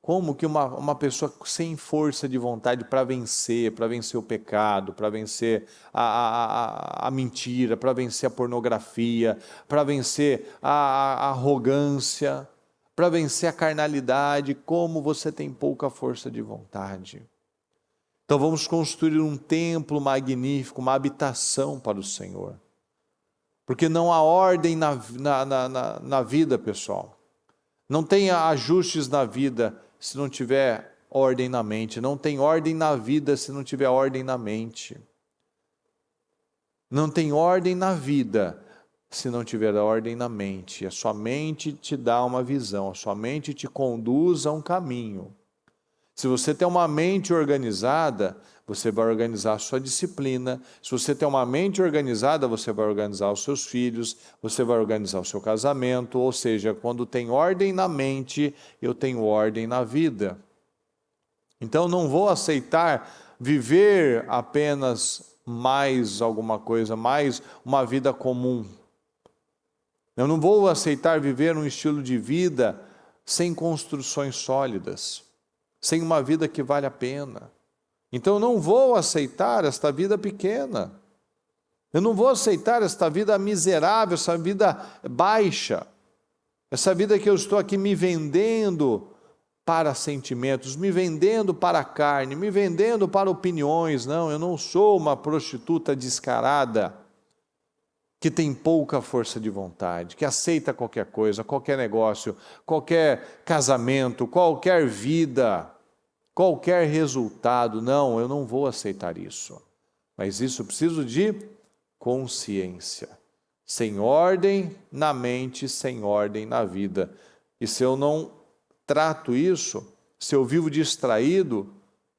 Como que uma pessoa sem força de vontade para vencer o pecado, para vencer a mentira, para vencer a pornografia, para vencer a arrogância, para vencer a carnalidade, como você tem pouca força de vontade. Então vamos construir um templo magnífico, uma habitação para o Senhor. Porque não há ordem na vida, pessoal. Não tem ajustes na vida se não tiver ordem na mente. Não tem ordem na vida se não tiver ordem na mente. Não tem ordem na vida se não tiver ordem na mente. A sua mente te dá uma visão, a sua mente te conduz a um caminho. Se você tem uma mente organizada, você vai organizar a sua disciplina. Se você tem uma mente organizada, você vai organizar os seus filhos, você vai organizar o seu casamento. Ou seja, quando tem ordem na mente, eu tenho ordem na vida. Então não vou aceitar viver apenas mais alguma coisa, mais uma vida comum. Eu não vou aceitar viver um estilo de vida sem construções sólidas, sem uma vida que vale a pena. Então eu não vou aceitar esta vida pequena. Eu não vou aceitar esta vida miserável, essa vida baixa, essa vida que eu estou aqui me vendendo para sentimentos, me vendendo para a carne, me vendendo para opiniões. Não, eu não sou uma prostituta descarada que tem pouca força de vontade, que aceita qualquer coisa, qualquer negócio, qualquer casamento, qualquer vida, qualquer resultado. Não, eu não vou aceitar isso. Mas isso eu preciso de consciência. Sem ordem na mente, sem ordem na vida. E se eu não trato isso, se eu vivo distraído,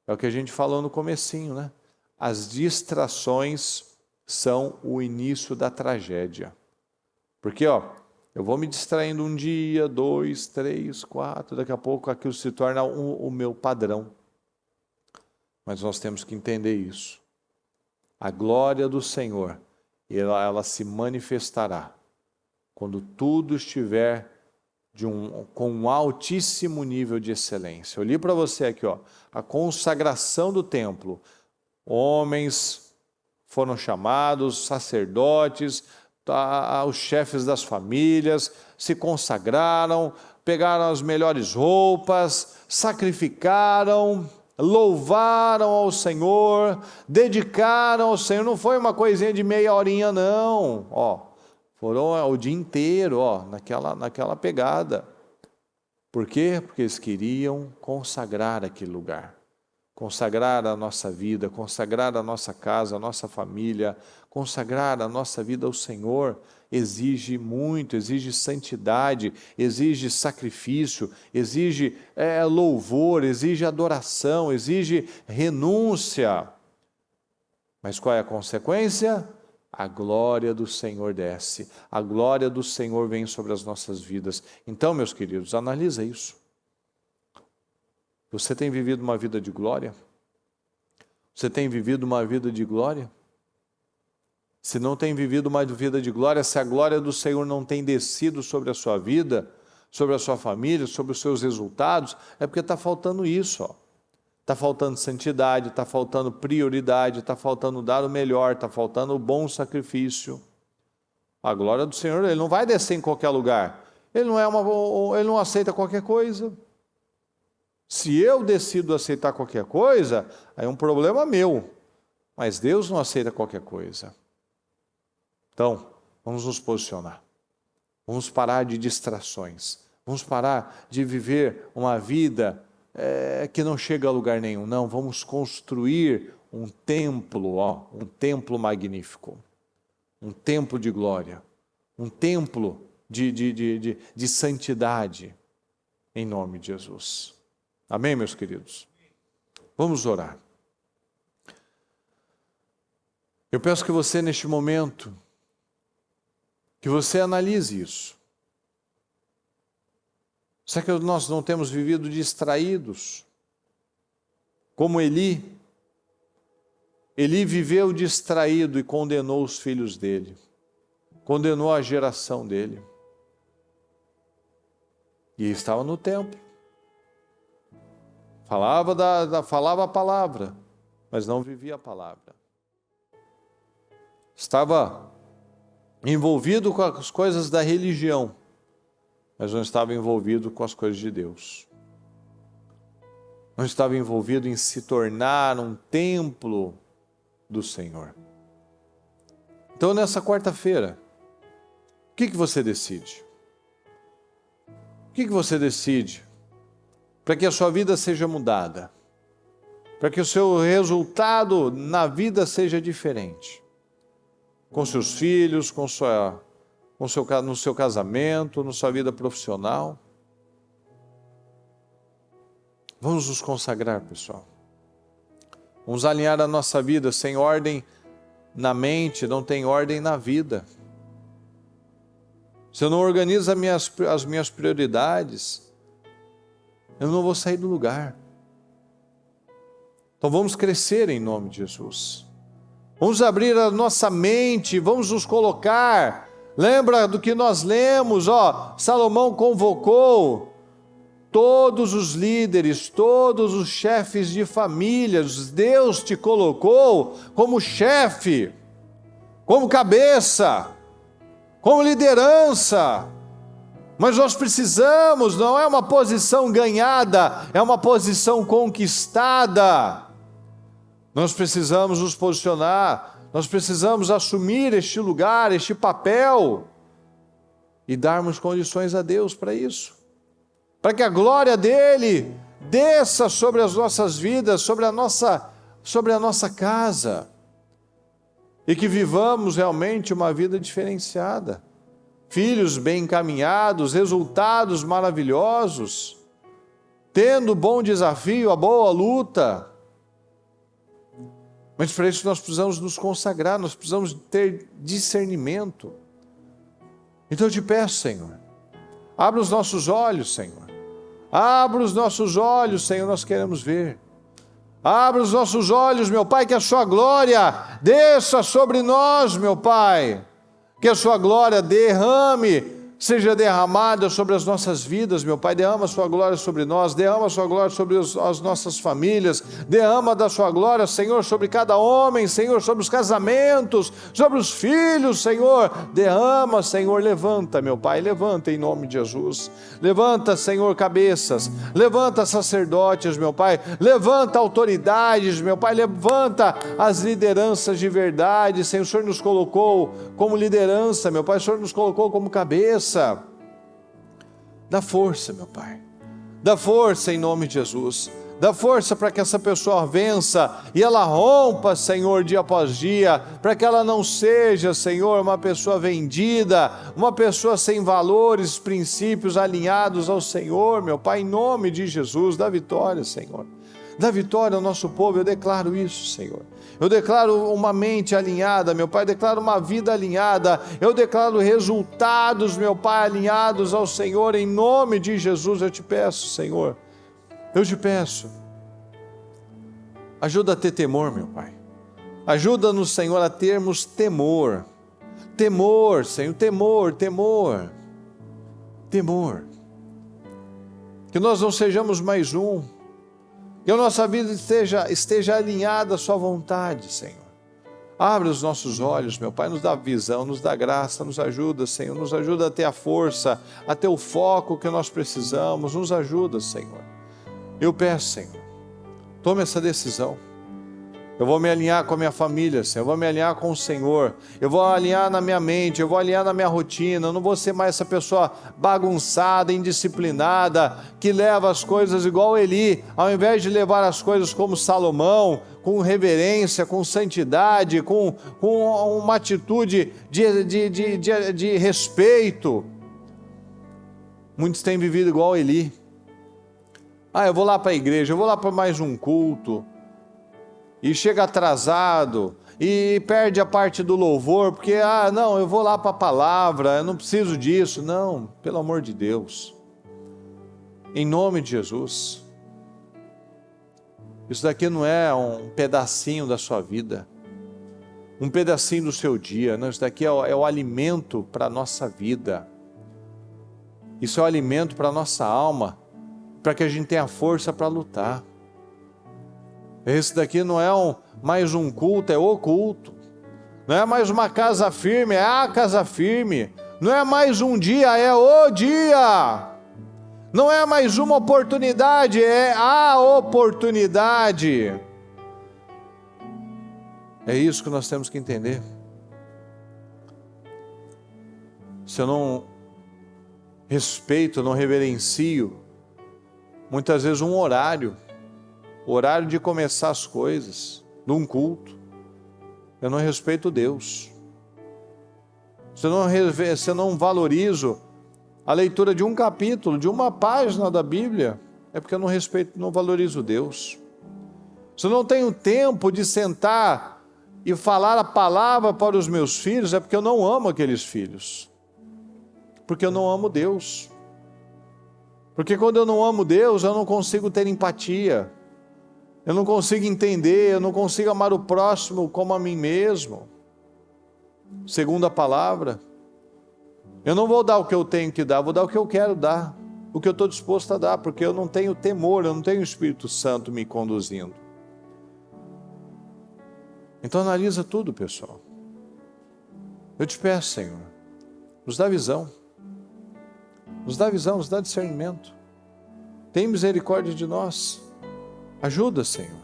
é o que a gente falou no comecinho, né? As distrações são o início da tragédia. Porque, eu vou me distraindo um dia, 2, 3, 4, daqui a pouco aquilo se torna o meu padrão. Mas nós temos que entender isso. A glória do Senhor, ela se manifestará quando tudo estiver com um altíssimo nível de excelência. Eu li para você aqui, a consagração do templo. Homens foram chamados, sacerdotes, os chefes das famílias, se consagraram, pegaram as melhores roupas, sacrificaram, louvaram ao Senhor, dedicaram ao Senhor. Não foi uma coisinha de meia horinha, não. Foram o dia inteiro, naquela pegada. Por quê? Porque eles queriam consagrar aquele lugar. Consagrar a nossa vida, consagrar a nossa casa, a nossa família, consagrar a nossa vida ao Senhor exige muito, exige santidade, exige sacrifício, exige louvor, exige adoração, exige renúncia. Mas qual é a consequência? A glória do Senhor desce, a glória do Senhor vem sobre as nossas vidas. Então, meus queridos, analisa isso. Você tem vivido uma vida de glória? Você tem vivido uma vida de glória? Se não tem vivido uma vida de glória, se a glória do Senhor não tem descido sobre a sua vida, sobre a sua família, sobre os seus resultados, é porque está faltando isso. Está faltando santidade, está faltando prioridade, está faltando dar o melhor, está faltando o bom sacrifício. A glória do Senhor, Ele não vai descer em qualquer lugar. Ele não aceita qualquer coisa. Se eu decido aceitar qualquer coisa, aí é um problema meu. Mas Deus não aceita qualquer coisa. Então, vamos nos posicionar. Vamos parar de distrações. Vamos parar de viver uma vida que não chega a lugar nenhum. Não, vamos construir um templo magnífico. Um templo de glória. Um templo de santidade. Em nome de Jesus. Amém, meus queridos? Vamos orar. Eu peço que você, neste momento, que você analise isso. Será que nós não temos vivido distraídos? Como Eli? Eli viveu distraído e condenou os filhos dele. Condenou a geração dele. E estava no templo. Falava a palavra, mas não vivia a palavra. Estava envolvido com as coisas da religião, mas não estava envolvido com as coisas de Deus. Não estava envolvido em se tornar um templo do Senhor. Então, nessa quarta-feira, o que você decide? O que você decide para que a sua vida seja mudada? Para que o seu resultado na vida seja diferente? Com seus filhos, no seu casamento, na sua vida profissional. Vamos nos consagrar, pessoal. Vamos alinhar a nossa vida. Sem ordem na mente, não tem ordem na vida. Se eu não organizo as minhas prioridades, eu não vou sair do lugar. Então vamos crescer em nome de Jesus. Vamos abrir a nossa mente, vamos nos colocar. Lembra do que nós lemos, Salomão convocou todos os líderes, todos os chefes de famílias. Deus te colocou como chefe, como cabeça, como liderança. Mas nós precisamos, não é uma posição ganhada, é uma posição conquistada. Nós precisamos nos posicionar, nós precisamos assumir este lugar, este papel e darmos condições a Deus para isso. Para que a glória dele desça sobre as nossas vidas, sobre a nossa casa. E que vivamos realmente uma vida diferenciada. Filhos bem encaminhados, resultados maravilhosos, tendo bom desafio, a boa luta. Mas para isso nós precisamos nos consagrar, nós precisamos ter discernimento. Então eu te peço, Senhor, abra os nossos olhos, Senhor. Abra os nossos olhos, Senhor, nós queremos ver. Abra os nossos olhos, meu Pai, que a sua glória desça sobre nós, meu Pai. Que a sua glória seja derramada sobre as nossas vidas, meu Pai. Derrama a sua glória sobre nós, derrama a sua glória sobre as nossas famílias, derrama da sua glória, Senhor, sobre cada homem, Senhor, sobre os casamentos, sobre os filhos, Senhor. Derrama, Senhor, levanta, meu Pai, levanta em nome de Jesus. Levanta, Senhor, cabeças, levanta sacerdotes, meu Pai, levanta autoridades, meu Pai, levanta as lideranças de verdade, Senhor. O Senhor nos colocou como liderança, meu Pai, o Senhor nos colocou como cabeça. Dá força, meu Pai, dá força em nome de Jesus, dá força para que essa pessoa vença e ela rompa, Senhor, dia após dia, para que ela não seja, Senhor, uma pessoa vendida, uma pessoa sem valores, princípios alinhados ao Senhor, meu Pai, em nome de Jesus. Dá vitória, Senhor, dá vitória ao nosso povo. Eu declaro isso, Senhor. Eu declaro uma mente alinhada, meu Pai, declaro uma vida alinhada, eu declaro resultados, meu Pai, alinhados ao Senhor, em nome de Jesus. Eu te peço, Senhor, eu te peço, ajuda a ter temor, meu Pai, ajuda-nos, Senhor, a termos temor, Senhor, temor, que nós não sejamos mais um, que a nossa vida esteja alinhada à sua vontade, Senhor. Abre os nossos olhos, meu Pai, nos dá visão, nos dá graça, nos ajuda, Senhor, nos ajuda a ter a força, a ter o foco que nós precisamos, nos ajuda, Senhor. Eu peço, Senhor, tome essa decisão. Eu vou me alinhar com a minha família, Senhor, eu vou me alinhar com o Senhor, eu vou alinhar na minha mente, eu vou alinhar na minha rotina, eu não vou ser mais essa pessoa bagunçada, indisciplinada, que leva as coisas igual Eli, ao invés de levar as coisas como Salomão, com reverência, com santidade, com uma atitude de respeito. Muitos têm vivido igual Eli. Eu vou lá para a igreja, eu vou lá para mais um culto, e chega atrasado, e perde a parte do louvor, porque, não, eu vou lá para a palavra, eu não preciso disso. Não, pelo amor de Deus, em nome de Jesus, isso daqui não é um pedacinho da sua vida, um pedacinho do seu dia, não, isso daqui é o alimento para a nossa vida, isso é o alimento para a nossa alma, para que a gente tenha força para lutar. Esse daqui não é mais um culto, é o culto. Não é mais uma casa firme, é a casa firme. Não é mais um dia, é o dia. Não é mais uma oportunidade, é a oportunidade. É isso que nós temos que entender. Se eu não respeito, não reverencio, muitas vezes o horário de começar as coisas, num culto, eu não respeito Deus. Se eu não valorizo a leitura de um capítulo, de uma página da Bíblia, é porque eu não respeito, não valorizo Deus. Se eu não tenho tempo de sentar e falar a palavra para os meus filhos, é porque eu não amo aqueles filhos. Porque eu não amo Deus. Porque quando eu não amo Deus, eu não consigo ter empatia. Eu não consigo entender, eu não consigo amar o próximo como a mim mesmo. Segundo a palavra, eu não vou dar o que eu tenho que dar, vou dar o que eu quero dar, o que eu estou disposto a dar, porque eu não tenho temor, eu não tenho o Espírito Santo me conduzindo. Então analisa tudo, pessoal. Eu te peço, Senhor, nos dá visão, nos dá discernimento. Tem misericórdia de nós. Ajuda, Senhor.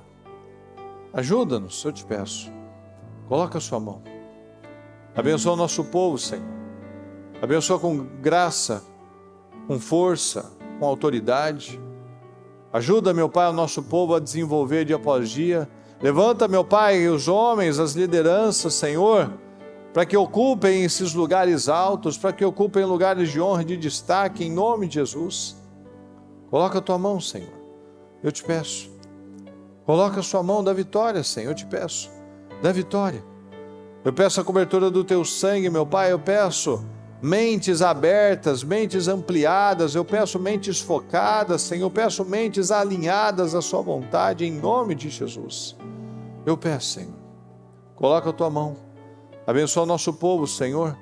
Ajuda-nos, eu te peço. Coloca a sua mão. Abençoa o nosso povo, Senhor. Abençoa com graça, com força, com autoridade. Ajuda, meu Pai, o nosso povo a desenvolver dia após dia. Levanta, meu Pai, os homens, as lideranças, Senhor, para que ocupem esses lugares altos, para que ocupem lugares de honra e de destaque, em nome de Jesus. Coloca a tua mão, Senhor. Eu te peço. Coloca a sua mão da vitória, Senhor, eu te peço. Da vitória. Eu peço a cobertura do teu sangue, meu Pai, eu peço mentes abertas, mentes ampliadas, eu peço mentes focadas, Senhor, eu peço mentes alinhadas à sua vontade, em nome de Jesus. Eu peço, Senhor, coloca a tua mão, abençoa o nosso povo, Senhor,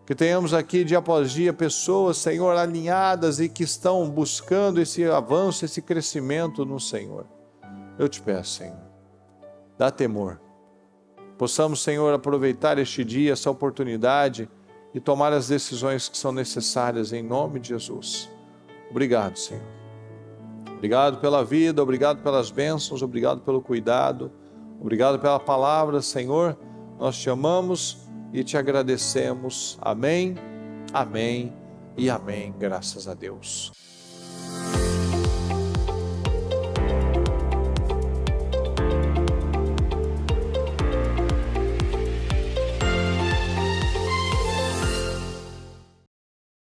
que tenhamos aqui dia após dia pessoas, Senhor, alinhadas e que estão buscando esse avanço, esse crescimento no Senhor. Eu te peço, Senhor, dá temor. Possamos, Senhor, aproveitar este dia, essa oportunidade e tomar as decisões que são necessárias em nome de Jesus. Obrigado, Senhor. Obrigado pela vida, obrigado pelas bênçãos, obrigado pelo cuidado, obrigado pela palavra, Senhor. Nós te amamos e te agradecemos. Amém, amém e amém. Graças a Deus.